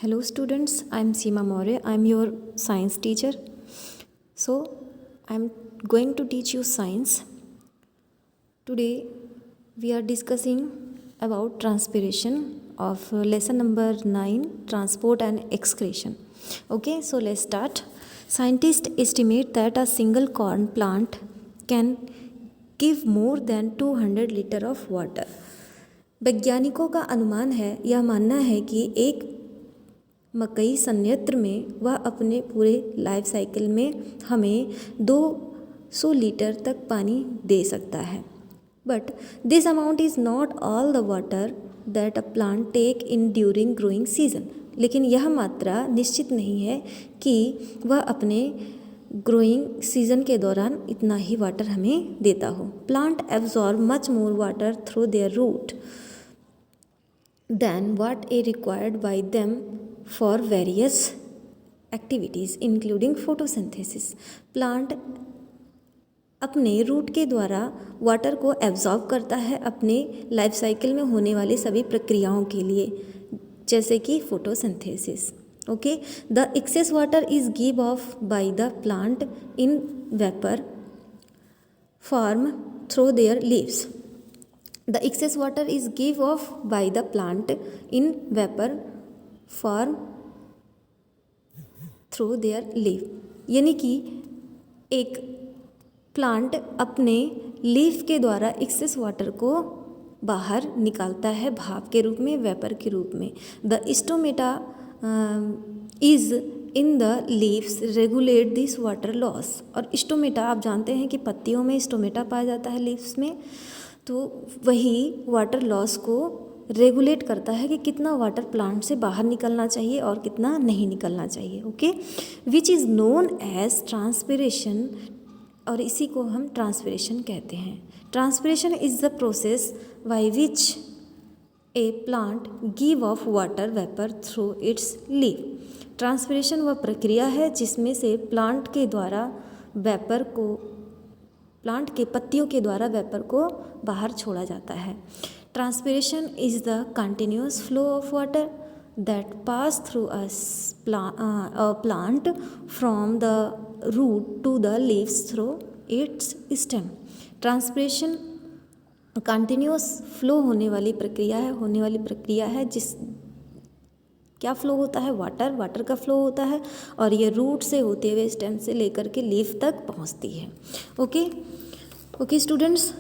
Hello students, I am Seema Maurya. I am your science teacher. So, I am going to teach you science. Today we are discussing about transpiration of lesson number 9, transport and excretion. Okay, so let's start. Scientists estimate that a single corn plant can give more than 200 liter of water. वैज्ञानिकों का अनुमान है, यह मानना है कि एक मकई संयंत्र में वह अपने पूरे लाइफ साइकिल में हमें 200 लीटर तक पानी दे सकता है. But this amount is not all the water that a plant take in during growing season. लेकिन यह मात्रा निश्चित नहीं है कि वह अपने ग्रोइंग सीजन के दौरान इतना ही वाटर हमें देता हो. Plant absorb much more water through their root than what is required by them for various activities including photosynthesis. Plant अपने रूट के द्वारा वाटर को एब्जॉर्ब करता है अपने लाइफ साइकिल में होने वाली सभी प्रक्रियाओं के लिए, जैसे कि photosynthesis. Okay, the excess water is give of by the plant in vapour form through their leaves. The excess water is give off by the plant in vapor form through their leaf. यानी कि एक plant अपने leaf के द्वारा excess water को बाहर निकालता है भाप के रूप में, वेपर के रूप में. The stomata is in the leaves regulate this water loss. और स्टोमेटा आप जानते हैं कि पत्तियों में स्टोमेटा पाया जाता है लीव्स में, तो वही वाटर लॉस को रेगुलेट करता है कि कितना वाटर प्लांट से बाहर निकलना चाहिए और कितना नहीं निकलना चाहिए. Okay, which is known as transpiration, और इसी को हम ट्रांसपिरेशन कहते हैं. Transpiration is the process by which a plant give off water vapour through its leaf. Transpiration वह प्रक्रिया है जिसमें से प्लांट के द्वारा वेपर को, प्लांट के पत्तियों के द्वारा वेपर को बाहर छोड़ा जाता है. Transpiration is the continuous flow of water that pass through a plant from the root to the leaves through its stem. Transpiration continuous flow होने वाली प्रक्रिया है जिस क्या फ्लो होता है, वाटर का फ्लो होता है, और ये रूट से होते हुए स्टेम से लेकर के लीफ तक पहुंचती है. Okay students,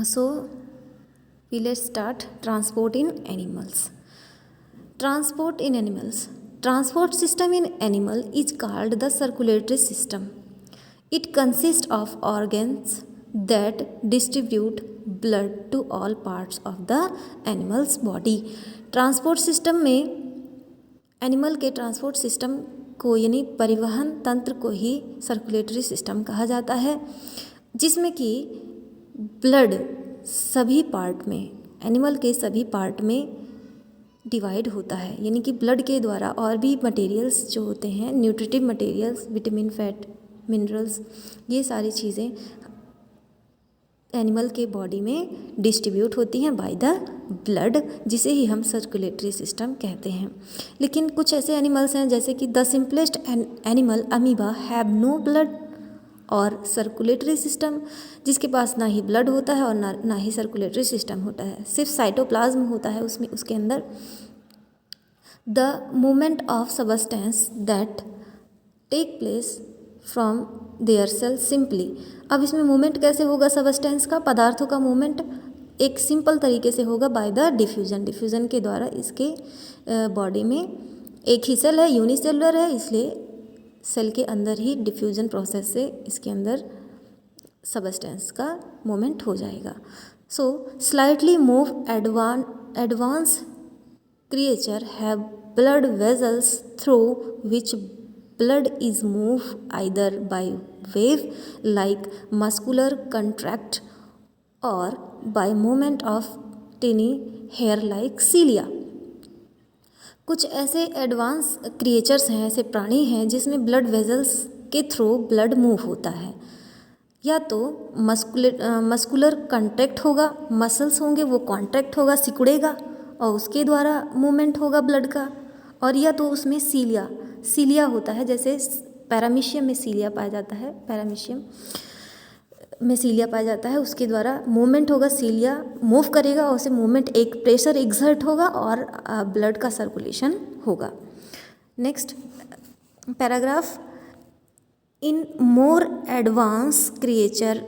so we let's start. Transport in animals. Transport system in animal is called the circulatory system. It consist of organs that distribute blood to all parts of the animals body. Transport system में animal के transport system को यानी परिवहन तंत्र को ही circulatory system कहा जाता है, जिसमें कि ब्लड सभी पार्ट में, एनिमल के सभी पार्ट में डिवाइड होता है. यानी कि ब्लड के द्वारा और भी मटेरियल्स जो होते हैं, nutritive materials, vitamin, fat, minerals, ये सारी चीज़ें एनिमल के बॉडी में डिस्ट्रीब्यूट होती हैं बाय द ब्लड, जिसे ही हम सर्कुलेटरी सिस्टम कहते हैं. लेकिन कुछ ऐसे एनिमल्स हैं जैसे कि the simplest animal amoeba have no blood और सर्कुलेटरी सिस्टम, जिसके पास ना ही ब्लड होता है और ना ही सर्कुलेटरी सिस्टम होता है, सिर्फ साइटोप्लाज्म होता है उसमें, उसके अंदर. The movement of substance that take place from their cell simply. अब इसमें मूवमेंट कैसे होगा सबस्टेंस का, पदार्थों का मूवमेंट एक सिंपल तरीके से होगा बाय द डिफ्यूजन के द्वारा. इसके बॉडी में एक ही सेल है, यूनिसेलुलर है, इसलिए सेल के अंदर ही डिफ्यूजन प्रोसेस से इसके अंदर सबस्टेंस का मूवमेंट हो जाएगा. So slightly move advance creature have blood vessels through which blood is moved either by wave like muscular contract or by movement of tiny hair like cilia. कुछ ऐसे advance creatures हैं, ऐसे प्राणी हैं जिसमें ब्लड वेजल्स के through blood move होता है. या तो मस्कुलर कॉन्ट्रैक्ट होगा, मसल्स होंगे वो कॉन्ट्रैक्ट होगा, सिकुड़ेगा, और उसके द्वारा मूवमेंट होगा ब्लड का, और या तो उसमें सीलिया होता है, जैसे पैरामीशियम में सीलिया पाया जाता है, पैरामीशियम में सीलिया पाया जाता है, उसके द्वारा मूवमेंट होगा, सीलिया मूव करेगा और उसे मूवमेंट एक प्रेशर एग्जर्ट होगा और ब्लड का सर्कुलेशन होगा। Next paragraph, in more advance creature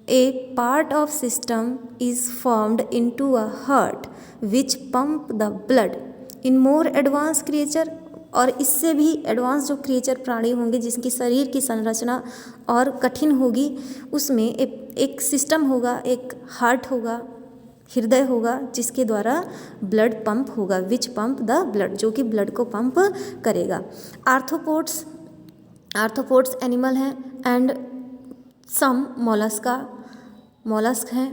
a part of system is formed into a heart which pump the blood in more advanced creature, और इससे भी एडवांस जो क्रिएचर प्राणी होंगे जिसकी शरीर की संरचना और कठिन होगी, उसमें एक सिस्टम होगा, एक हार्ट होगा, हृदय होगा, जिसके द्वारा ब्लड पंप होगा, विच पंप द ब्लड, जो कि ब्लड को पंप करेगा। आर्थ्रोपोड्स एनिमल हैं एंड सम मोलस्क हैं,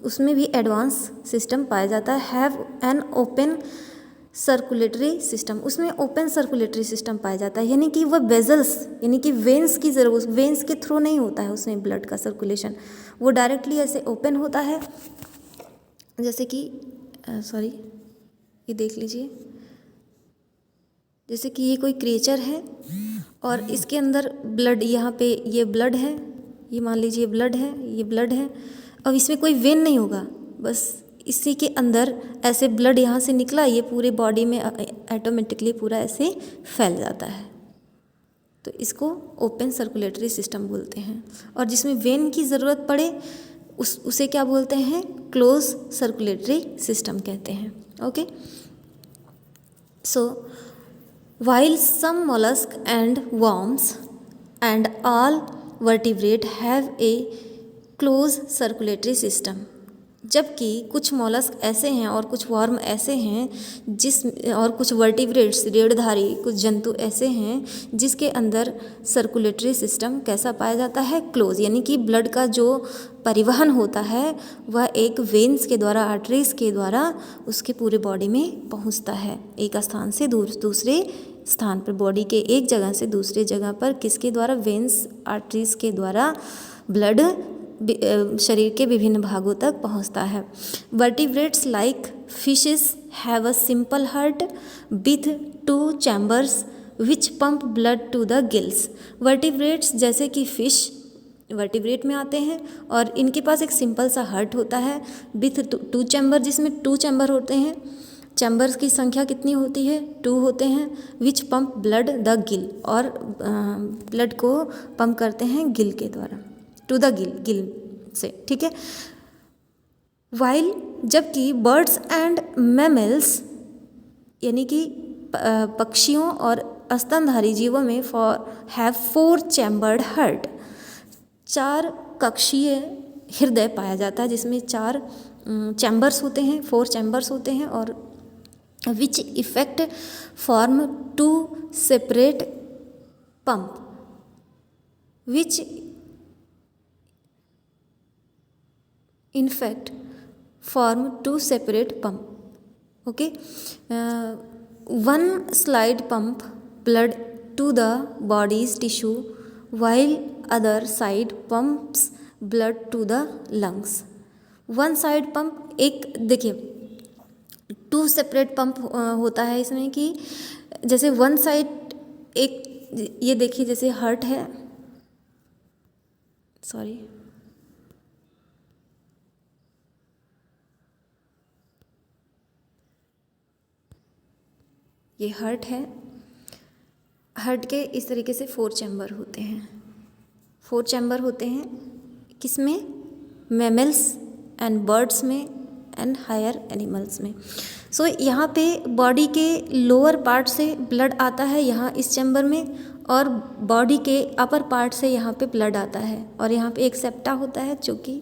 उसमें भी एडवांस सिस्टम पाया जाता है। Have an open circulatory system, उसमें ओपन सर्कुलेटरी सिस्टम पाया जाता है, यानी कि वह वेजल्स यानी कि वेंस की ज़रूरत, वेंस के थ्रू नहीं होता है उसमें ब्लड का सर्कुलेशन, वो डायरेक्टली ऐसे ओपन होता है। जैसे कि ये देख लीजिए, जैसे कि ये कोई क्रिएचर है और इसके अंदर ब्लड, यहाँ पे ये ब्लड है, ये मान लीजिए ब्लड है, ये ब्लड है, अब इसमें कोई वेन नहीं होगा, बस इसी के अंदर ऐसे ब्लड यहाँ से निकला, ये पूरे बॉडी में ऑटोमेटिकली पूरा ऐसे फैल जाता है, तो इसको ओपन सर्कुलेटरी सिस्टम बोलते हैं। और जिसमें वेन की ज़रूरत पड़े उसे क्या बोलते हैं, क्लोज सर्कुलेटरी सिस्टम कहते हैं। Okay, so while some mollusks and worms and all vertebrate have a close circulatory system, जबकि कुछ मॉलस्क ऐसे हैं और कुछ वर्म ऐसे हैं और कुछ वर्टिब्रेट्स रीढ़धारी कुछ जंतु ऐसे हैं जिसके अंदर सर्कुलेटरी सिस्टम कैसा पाया जाता है, क्लोज, यानी कि ब्लड का जो परिवहन होता है वह एक वेन्स के द्वारा, आर्टरीज के द्वारा उसके पूरे बॉडी में पहुंचता है, एक स्थान से दूसरे स्थान पर, बॉडी के एक जगह से दूसरे जगह पर किसके द्वारा, वेन्स आर्टरीज के द्वारा ब्लड शरीर के विभिन्न भागों तक पहुंचता है। Vertebrates like fishes have a simple heart with 2 chambers which pump blood to the gills. Vertebrates जैसे कि फिश वर्टिब्रेट में आते हैं और इनके पास एक सिंपल सा हार्ट होता है विथ 2 चैम्बर, जिसमें 2 चैम्बर होते हैं। चैम्बर्स की संख्या कितनी होती है, 2 होते हैं। विच पंप ब्लड द गिल, और ब्लड को पंप करते हैं गिल के द्वारा, टू द गिल से, ठीक है। वाइल, जबकि बर्ड्स एंड मैमल्स यानी कि पक्षियों और स्तनधारी जीवों में हैव 4 चैम्बर्ड हार्ट, 4 कक्षीय हृदय पाया जाता है जिसमें 4 चैम्बर्स होते हैं, 4 चैम्बर्स होते हैं, और which effect form 2 separate pump, which in fact form 2 separate pump। okay, one slide pump blood to the body's tissue while other side pumps blood to the lungs। one side pump, एक देखिए 2 separate pump होता है इसमें कि जैसे one side, एक ये देखिए जैसे हार्ट है, सॉरी ये हार्ट है, हार्ट के इस तरीके से 4 चैम्बर होते हैं, 4 चैम्बर होते हैं किसमें, मैमल्स एंड बर्ड्स में एंड हायर एनिमल्स में। सो यहाँ पे बॉडी के लोअर पार्ट से ब्लड आता है यहाँ इस चैम्बर में, और बॉडी के अपर पार्ट से यहाँ पे ब्लड आता है, और यहाँ पे एक सेप्टा होता है जो कि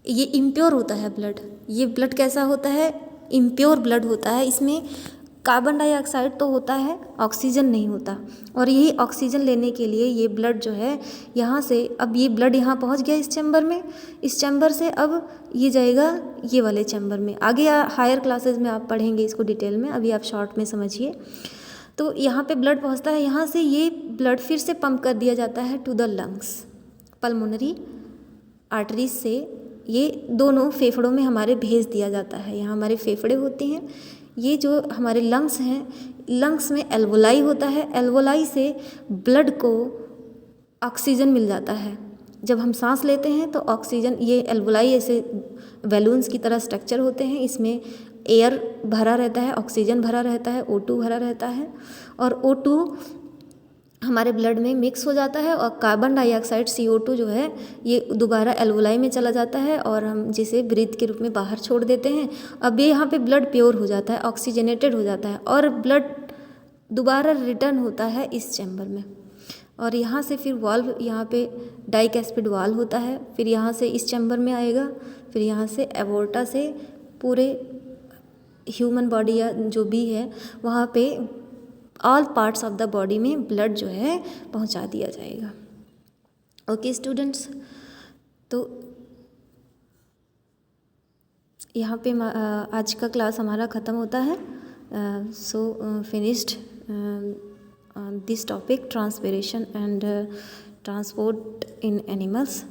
ये इम्प्योर होता है ब्लड। ये ब्लड कैसा होता है, इम्प्योर ब्लड होता है, इसमें कार्बन डाइऑक्साइड तो होता है, ऑक्सीजन नहीं होता, और यही ऑक्सीजन लेने के लिए ये ब्लड जो है यहाँ से, अब ये ब्लड यहाँ पहुँच गया इस चैम्बर में, इस चैम्बर से अब ये जाएगा ये वाले चैम्बर में। आगे हायर क्लासेस में आप पढ़ेंगे इसको डिटेल में, अभी आप शॉर्ट में समझिए। तो यहाँ पे ब्लड पहुँचता है, यहाँ से ये ब्लड फिर से पंप कर दिया जाता है to the lungs, pulmonary arteries से ये दोनों फेफड़ों में हमारे भेज दिया जाता है। यहाँ हमारे फेफड़े होते हैं, ये जो हमारे लंग्स हैं, लंग्स में एल्वोलाई होता है, एल्वोलाई से ब्लड को ऑक्सीजन मिल जाता है। जब हम सांस लेते हैं तो ऑक्सीजन, ये एल्वोलाई ऐसे बैलून्स की तरह स्ट्रक्चर होते हैं, इसमें एयर भरा रहता है, ऑक्सीजन भरा रहता है, O2 भरा रहता है, और O2 हमारे ब्लड में मिक्स हो जाता है और कार्बन डाइऑक्साइड CO2 जो है ये दोबारा एल्वोलाई में चला जाता है और हम जिसे ब्रीथ के रूप में बाहर छोड़ देते हैं। अब ये यहाँ पे ब्लड प्योर हो जाता है, ऑक्सीजनेटेड हो जाता है और ब्लड दोबारा रिटर्न होता है इस चैम्बर में। और यहाँ से फिर वाल्व, यहाँ पे डाइकैस्पिड वाल्व होता है, फिर यहाँ से इस चैम्बर में आएगा, फिर यहाँ से एवोर्टा से पूरे ह्यूमन बॉडी या जो भी है वहाँ पे all parts of the body में ब्लड जो है पहुँचा दिया जाएगा। ओके स्टूडेंट्स, तो यहाँ पे आज का क्लास हमारा ख़त्म होता है। So finished this topic, transpiration and transport in animals.